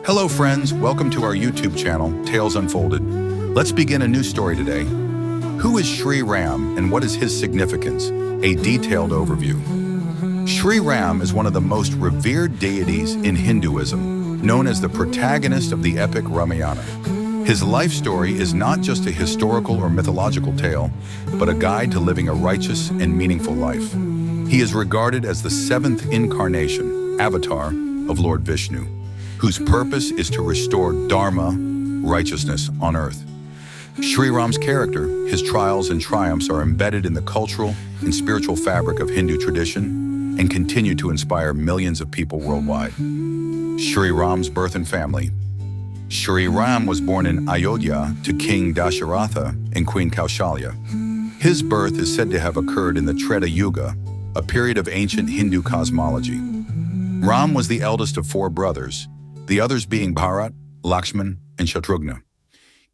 Hello friends, welcome to our YouTube channel, Tales Unfolded. Let's begin a new story today. Who is Shri Ram and what is his significance? A detailed overview. Shri Ram is one of the most revered deities in Hinduism, known as the protagonist of the epic Ramayana. His life story is not just a historical or mythological tale, but a guide to living a righteous and meaningful life. He is regarded as the seventh incarnation, avatar, of Lord Vishnu, whose purpose is to restore Dharma, righteousness, on earth. Shri Ram's character, his trials and triumphs are embedded in the cultural and spiritual fabric of Hindu tradition and continue to inspire millions of people worldwide. Shri Ram's birth and family. Shri Ram was born in Ayodhya to King Dasharatha and Queen Kaushalya. His birth is said to have occurred in the Treta Yuga, a period of ancient Hindu cosmology. Ram was the eldest of four brothers, the others being Bharat, Lakshman, and Shatrughna.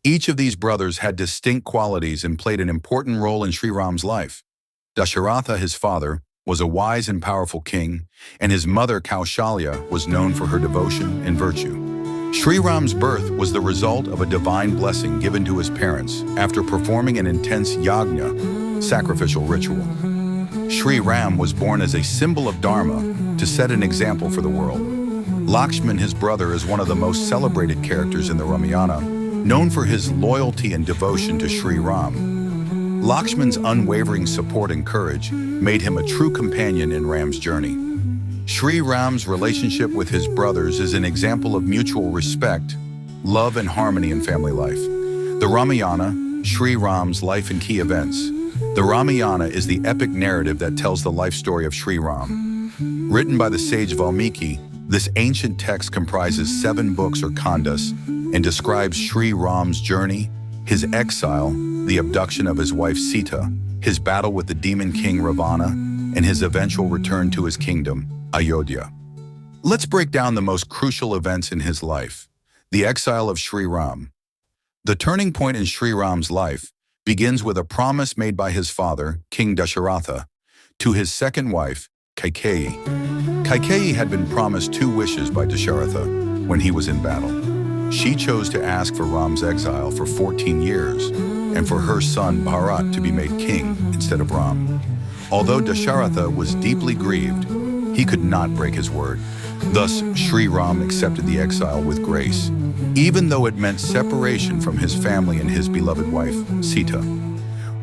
Each of these brothers had distinct qualities and played an important role in Shri Ram's life. Dasharatha, his father, was a wise and powerful king, and his mother Kaushalya was known for her devotion and virtue. Shri Ram's birth was the result of a divine blessing given to his parents after performing an intense yajna, sacrificial ritual. Shri Ram was born as a symbol of Dharma to set an example for the world. Lakshman, his brother, is one of the most celebrated characters in the Ramayana, known for his loyalty and devotion to Shri Ram. Lakshman's unwavering support and courage made him a true companion in Ram's journey. Shri Ram's relationship with his brothers is an example of mutual respect, love, and harmony in family life. The Ramayana, Shri Ram's life and key events. The Ramayana is the epic narrative that tells the life story of Shri Ram. Written by the sage Valmiki, this ancient text comprises 7 books or khandas and describes Shri Ram's journey, his exile, the abduction of his wife Sita, his battle with the demon king Ravana, and his eventual return to his kingdom, Ayodhya. Let's break down the most crucial events in his life. The exile of Shri Ram. The turning point in Shri Ram's life begins with a promise made by his father, King Dasharatha, to his second wife, Kaikeyi. Kaikeyi had been promised 2 wishes by Dasharatha when he was in battle. She chose to ask for Ram's exile for 14 years and for her son Bharat to be made king instead of Ram. Although Dasharatha was deeply grieved, he could not break his word. Thus, Shri Ram accepted the exile with grace, even though it meant separation from his family and his beloved wife, Sita.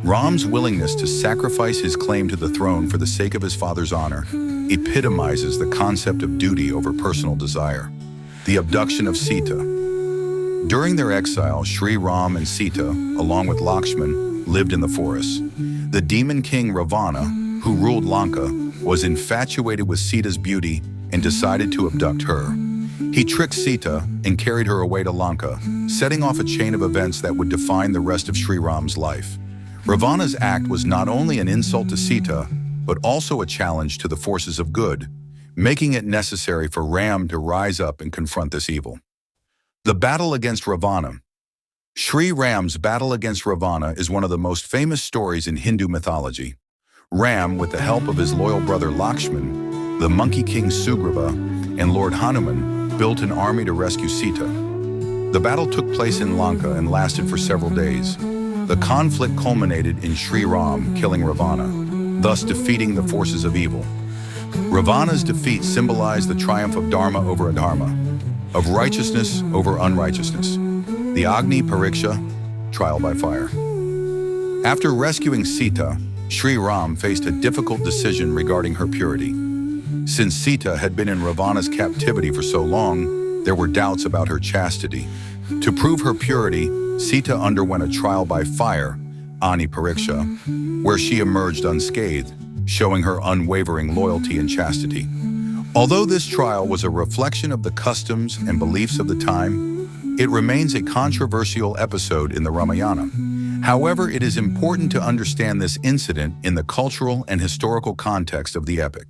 Ram's willingness to sacrifice his claim to the throne for the sake of his father's honor epitomizes the concept of duty over personal desire. The abduction of Sita. During their exile, Shri Ram and Sita, along with Lakshman, lived in the forest. The demon king Ravana, who ruled Lanka, was infatuated with Sita's beauty and decided to abduct her. He tricked Sita and carried her away to Lanka, setting off a chain of events that would define the rest of Shri Ram's life. Ravana's act was not only an insult to Sita, but also a challenge to the forces of good, making it necessary for Ram to rise up and confront this evil. The battle against Ravana. Shri Ram's battle against Ravana is one of the most famous stories in Hindu mythology. Ram, with the help of his loyal brother Lakshman, the monkey king Sugriva, and Lord Hanuman, built an army to rescue Sita. The battle took place in Lanka and lasted for several days. The conflict culminated in Shri Ram killing Ravana, thus defeating the forces of evil. Ravana's defeat symbolized the triumph of Dharma over Adharma, of righteousness over unrighteousness. The Agni Pariksha, trial by fire. After rescuing Sita, Shri Ram faced a difficult decision regarding her purity. Since Sita had been in Ravana's captivity for so long, there were doubts about her chastity. To prove her purity, Sita underwent a trial by fire, Agni Pariksha, where she emerged unscathed, showing her unwavering loyalty and chastity. Although this trial was a reflection of the customs and beliefs of the time, it remains a controversial episode in the Ramayana. However, it is important to understand this incident in the cultural and historical context of the epic.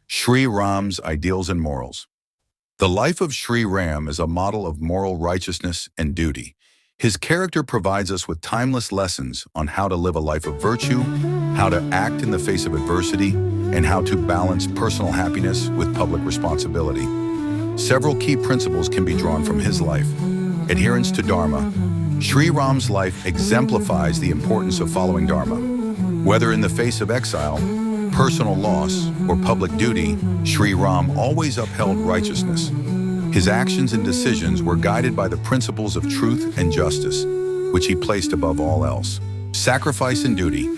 Shri Ram's ideals and morals. The life of Shri Ram is a model of moral righteousness and duty. His character provides us with timeless lessons on how to live a life of virtue, how to act in the face of adversity, and how to balance personal happiness with public responsibility. Several key principles can be drawn from his life. Adherence to Dharma. Shri Ram's life exemplifies the importance of following Dharma. Whether in the face of exile, personal loss, or public duty, Shri Ram always upheld righteousness. His actions and decisions were guided by the principles of truth and justice, which he placed above all else. Sacrifice and duty.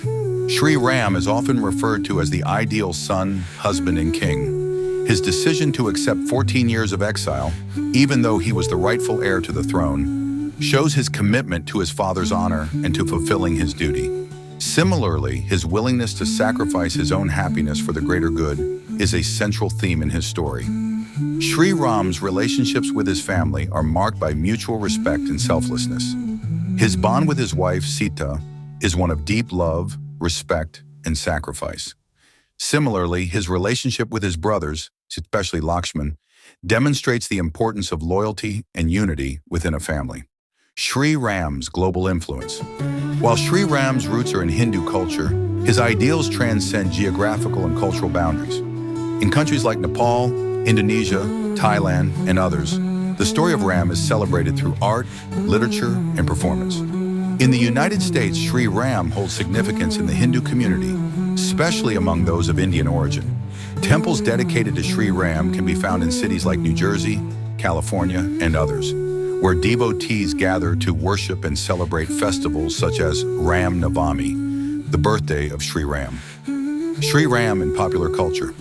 Shri Ram is often referred to as the ideal son, husband, and king. His decision to accept 14 years of exile, even though he was the rightful heir to the throne, shows his commitment to his father's honor and to fulfilling his duty. Similarly, his willingness to sacrifice his own happiness for the greater good is a central theme in his story. Shri Ram's relationships with his family are marked by mutual respect and selflessness. His bond with his wife, Sita, is one of deep love, respect, and sacrifice. Similarly, his relationship with his brothers, especially Lakshman, demonstrates the importance of loyalty and unity within a family. Shri Ram's global influence. While Shri Ram's roots are in Hindu culture, his ideals transcend geographical and cultural boundaries. In countries like Nepal, Indonesia, Thailand, and others, the story of Ram is celebrated through art, literature, and performance. In the United States, Shri Ram holds significance in the Hindu community, especially among those of Indian origin. Temples dedicated to Shri Ram can be found in cities like New Jersey, California, and others, where devotees gather to worship and celebrate festivals such as Ram Navami, the birthday of Shri Ram. Shri Ram in popular culture.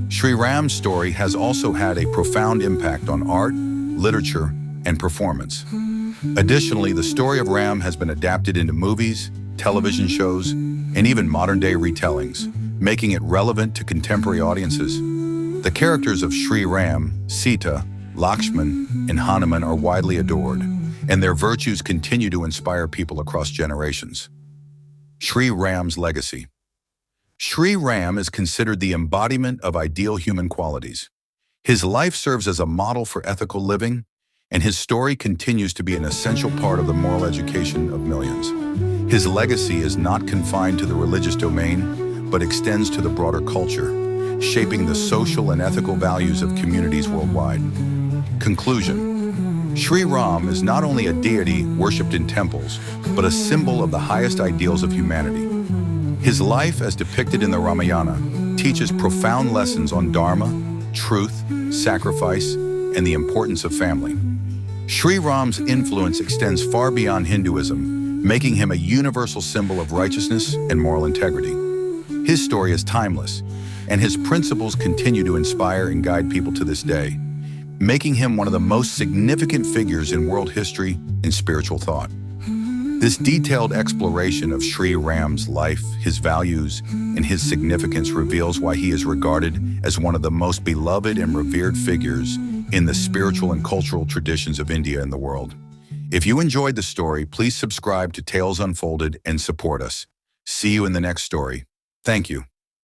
Shri Ram's story has also had a profound impact on art, literature, and performance. Additionally, the story of Ram has been adapted into movies, television shows, and even modern-day retellings, making it relevant to contemporary audiences. The characters of Shri Ram, Sita, Lakshman, and Hanuman are widely adored, and their virtues continue to inspire people across generations. Shri Ram's legacy. Shri Ram is considered the embodiment of ideal human qualities. His life serves as a model for ethical living, and his story continues to be an essential part of the moral education of millions. His legacy is not confined to the religious domain, but extends to the broader culture, shaping the social and ethical values of communities worldwide. Conclusion. Shri Ram is not only a deity worshipped in temples, but a symbol of the highest ideals of humanity. His life, as depicted in the Ramayana, teaches profound lessons on Dharma, truth, sacrifice, and the importance of family. Shri Ram's influence extends far beyond Hinduism, making him a universal symbol of righteousness and moral integrity. His story is timeless, and his principles continue to inspire and guide people to this day, making him one of the most significant figures in world history and spiritual thought. This detailed exploration of Shri Ram's life, his values, and his significance reveals why he is regarded as one of the most beloved and revered figures in the spiritual and cultural traditions of India and the world. If you enjoyed the story, please subscribe to Tales Unfolded and support us. See you in the next story. Thank you.